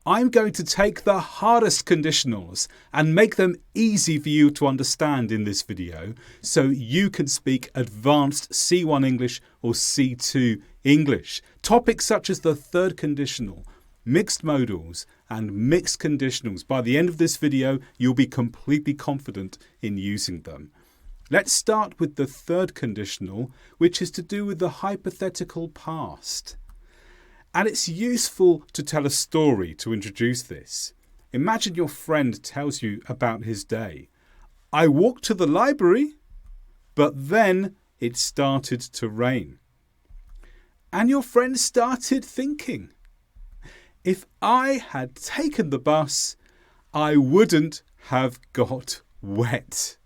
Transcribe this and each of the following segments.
I'm going to take the hardest conditionals and make them easy for you to understand in this video so you can speak advanced C1 English or C2 English. Topics such as the third conditional, mixed modals and mixed conditionals. By the end of this video, you'll be completely confident in using them. Let's start with the third conditional, which is to do with the hypothetical past. And it's useful to tell a story to introduce this. Imagine your friend tells you about his day. I walked to the library, but then it started to rain. And your friend started thinking, if I had taken the bus, I wouldn't have got wet.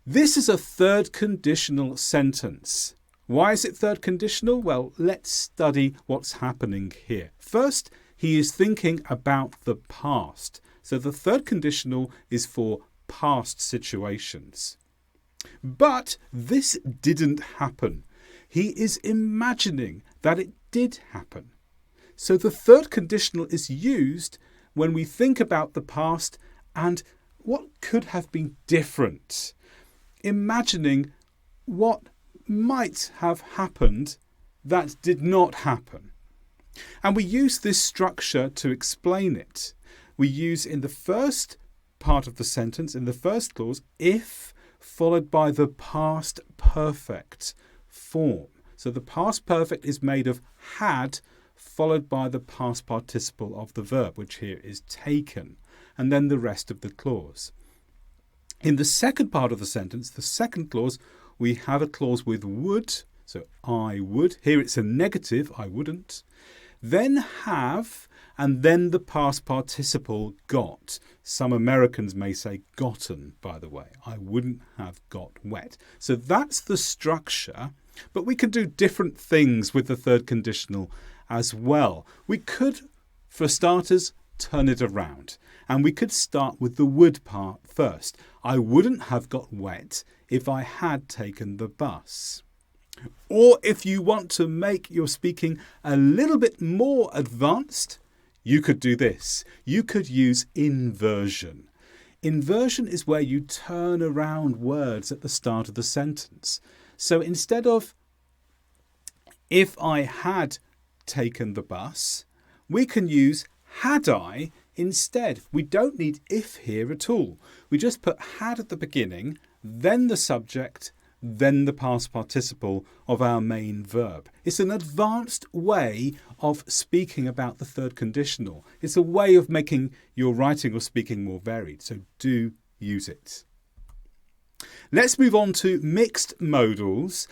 This is a third conditional sentence. Why is it third conditional? Well, let's study what's happening here. First, he is thinking about the past. So the third conditional is for past situations. But this didn't happen. He is imagining that it did happen. So the third conditional is used when we think about the past and what could have been different. Imagining what might have happened that did not happen. And we use this structure to explain it. We use in the first part of the sentence, in the first clause, if followed by the past perfect form. So the past perfect is made of had followed by the past participle of the verb, which here is taken, and then the rest of the clause. In the second part of the sentence, the second clause, we have a clause with would, so I would. Here it's a negative, I wouldn't. Then have, and then the past participle got. Some Americans may say gotten, by the way. I wouldn't have got wet. So that's the structure, but we can do different things with the third conditional as well. We could, for starters, turn it around. And we could start with the would part first. I wouldn't have got wet if I had taken the bus. Or if you want to make your speaking a little bit more advanced, you could do this. You could use inversion. Inversion is where you turn around words at the start of the sentence. So instead of if I had taken the bus, we can use had I instead. We don't need if here at all. We just put had at the beginning, then the subject, then the past participle of our main verb. It's an advanced way of speaking about the third conditional. It's a way of making your writing or speaking more varied, so do use it. Let's move on to mixed modals,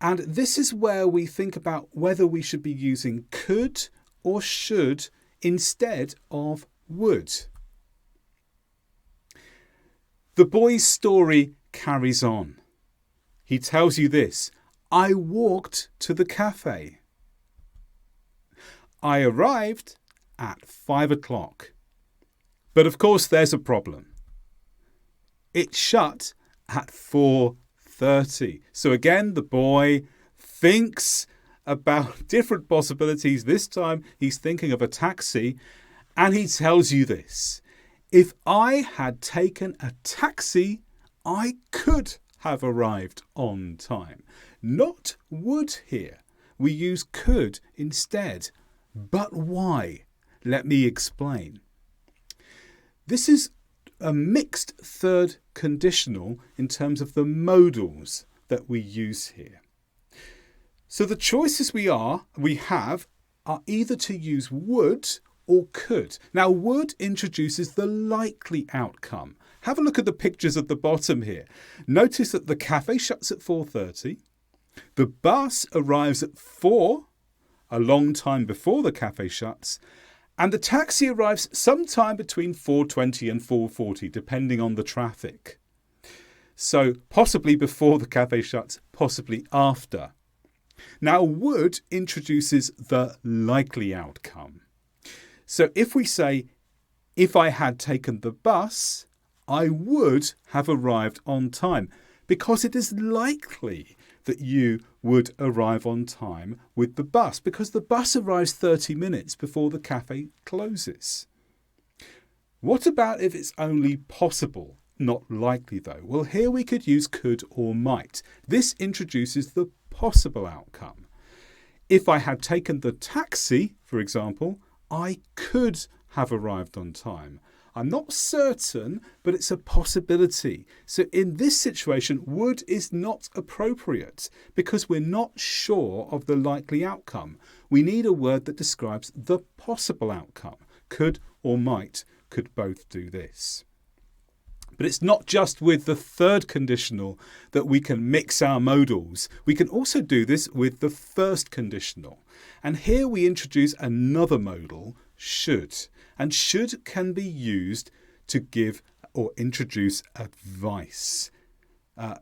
and this is where we think about whether we should be using could or should instead of would. The boy's story carries on. He tells you this: I walked to the cafe. I arrived at 5 o'clock. But of course there's a problem. It shut at 4:30. So again, the boy thinks about different possibilities. This time he's thinking of a taxi, and he tells you this: if I had taken a taxi, I could have arrived on time. Not would here. We use could instead. But why? Let me explain. This is a mixed third conditional in terms of the modals that we use here. So the choices we have are either to use would or could. Now, would introduces the likely outcome. Have a look at the pictures at the bottom here. Notice that the cafe shuts at 4:30. The bus arrives at 4, a long time before the cafe shuts. And the taxi arrives sometime between 4:20 and 4:40, depending on the traffic. So possibly before the cafe shuts, possibly after. Now, would introduces the likely outcome. So if we say, if I had taken the bus, I would have arrived on time, because it is likely that you would arrive on time with the bus, because the bus arrives 30 minutes before the cafe closes. What about if it's only possible? Not likely though. Well, here we could use could or might. This introduces the possible outcome. If I had taken the taxi, for example, I could have arrived on time. I'm not certain, but it's a possibility. So in this situation, would is not appropriate because we're not sure of the likely outcome. We need a word that describes the possible outcome. Could or might could both do this. But it's not just with the third conditional that we can mix our modals. We can also do this with the first conditional. And here we introduce another modal, should. And should can be used to give or introduce advice.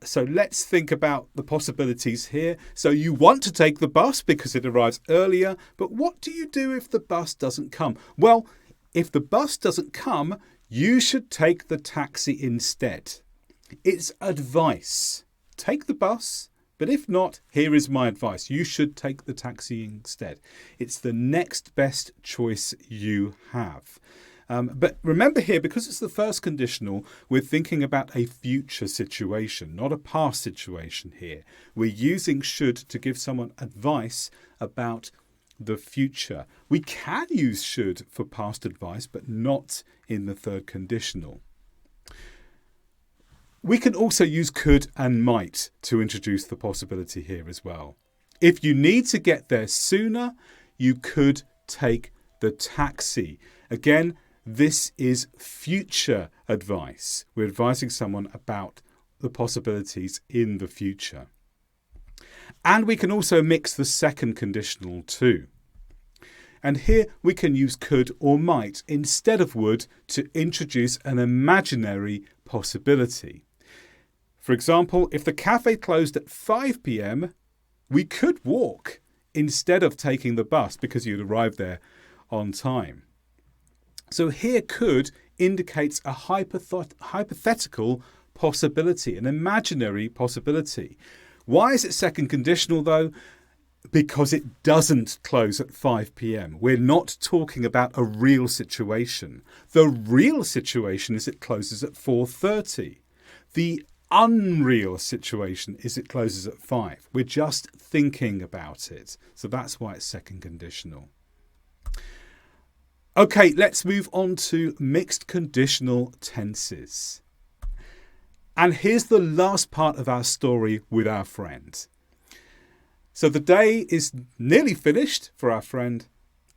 So let's think about the possibilities here. So you want to take the bus because it arrives earlier, but what do you do if the bus doesn't come? Well, if the bus doesn't come, you should take the taxi instead. It's advice. Take the bus, but if not, here is my advice. You should take the taxi instead. It's the next best choice you have. But remember here, because it's the first conditional, we're thinking about a future situation, not a past situation here. We're using should to give someone advice about the future. We can use should for past advice, but not in the third conditional. We can also use could and might to introduce the possibility here as well. If you need to get there sooner, you could take the taxi. Again, this is future advice. We're advising someone about the possibilities in the future. And we can also mix the second conditional too. And here we can use could or might instead of would to introduce an imaginary possibility. For example, if the cafe closed at 5 p.m, we could walk instead of taking the bus because you'd arrived there on time. So here could indicates a hypothetical possibility, an imaginary possibility. Why is it second conditional though? Because it doesn't close at 5 p.m. We're not talking about a real situation. The real situation is it closes at 4:30. The unreal situation is it closes at 5. We're just thinking about it. So that's why it's second conditional. Okay, let's move on to mixed conditional tenses. And here's the last part of our story with our friend. So the day is nearly finished for our friend,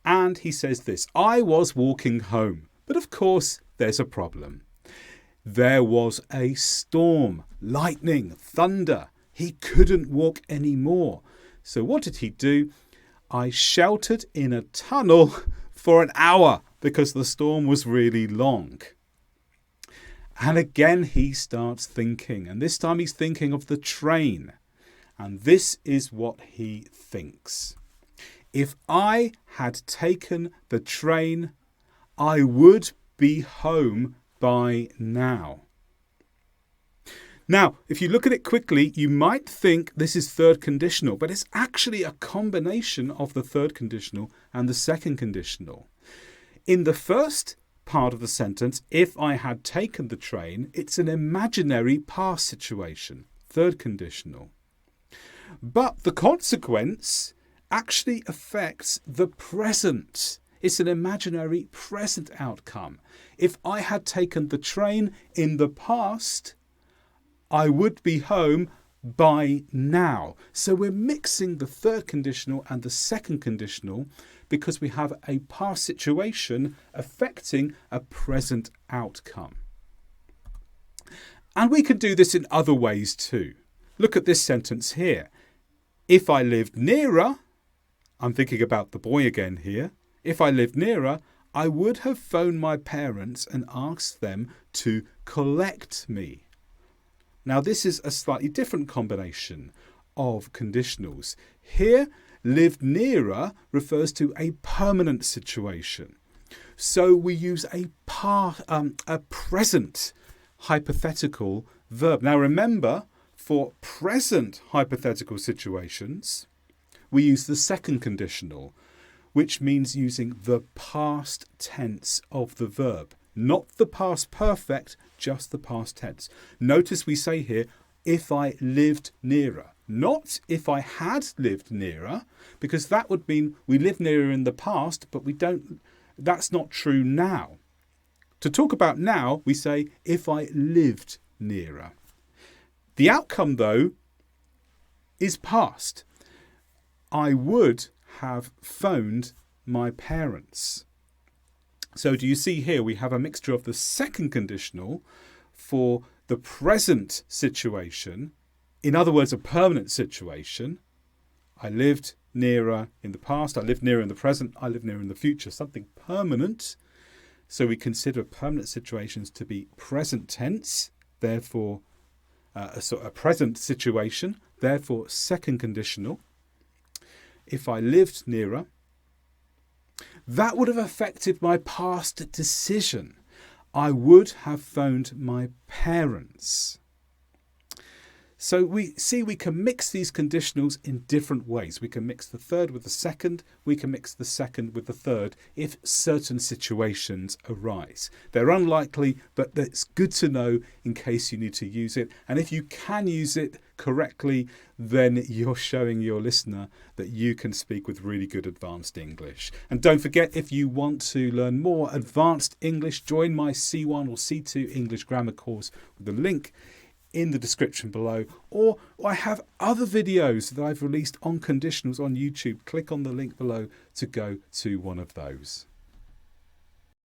and he says this: I was walking home, but of course there's a problem. There was a storm, lightning, thunder. He couldn't walk anymore. So what did he do? I sheltered in a tunnel for an hour because the storm was really long. And again he starts thinking, and this time he's thinking of the train. And this is what he thinks. If I had taken the train, I would be home by now. Now, if you look at it quickly, you might think this is third conditional, but it's actually a combination of the third conditional and the second conditional. In the first part of the sentence, if I had taken the train, it's an imaginary past situation, third conditional. But the consequence actually affects the present. It's an imaginary present outcome. If I had taken the train in the past, I would be home by now. So we're mixing the third conditional and the second conditional because we have a past situation affecting a present outcome. And we can do this in other ways too. Look at this sentence here. If I lived nearer, I'm thinking about the boy again here. If I lived nearer, I would have phoned my parents and asked them to collect me. Now this is a slightly different combination of conditionals. Here, lived nearer refers to a permanent situation. So we use a present hypothetical verb. Now remember, For present hypothetical situations, we use the second conditional, which means using the past tense of the verb. Not the past perfect, just the past tense. Notice we say here, if I lived nearer. Not if I had lived nearer, because that would mean we lived nearer in the past, but we don't. That's not true now. To talk about now, we say, if I lived nearer. The outcome, though, is past. I would have phoned my parents. So do you see here we have a mixture of the second conditional for the present situation, in other words, a permanent situation. I lived nearer in the past, I lived nearer in the present, I live nearer in the future, something permanent. So we consider permanent situations to be present tense, therefore a present situation, therefore second conditional. If I lived nearer, that would have affected my past decision. I would have phoned my parents. So we see we can mix these conditionals in different ways. We can mix the third with the second. We can mix the second with the third if certain situations arise. They're unlikely, but it's good to know in case you need to use it. And if you can use it correctly, then you're showing your listener that you can speak with really good advanced English. And don't forget, if you want to learn more advanced English, join my C1 or C2 English grammar course with the link in the description below, or I have other videos that I've released on conditionals on YouTube. Click on the link below to go to one of those.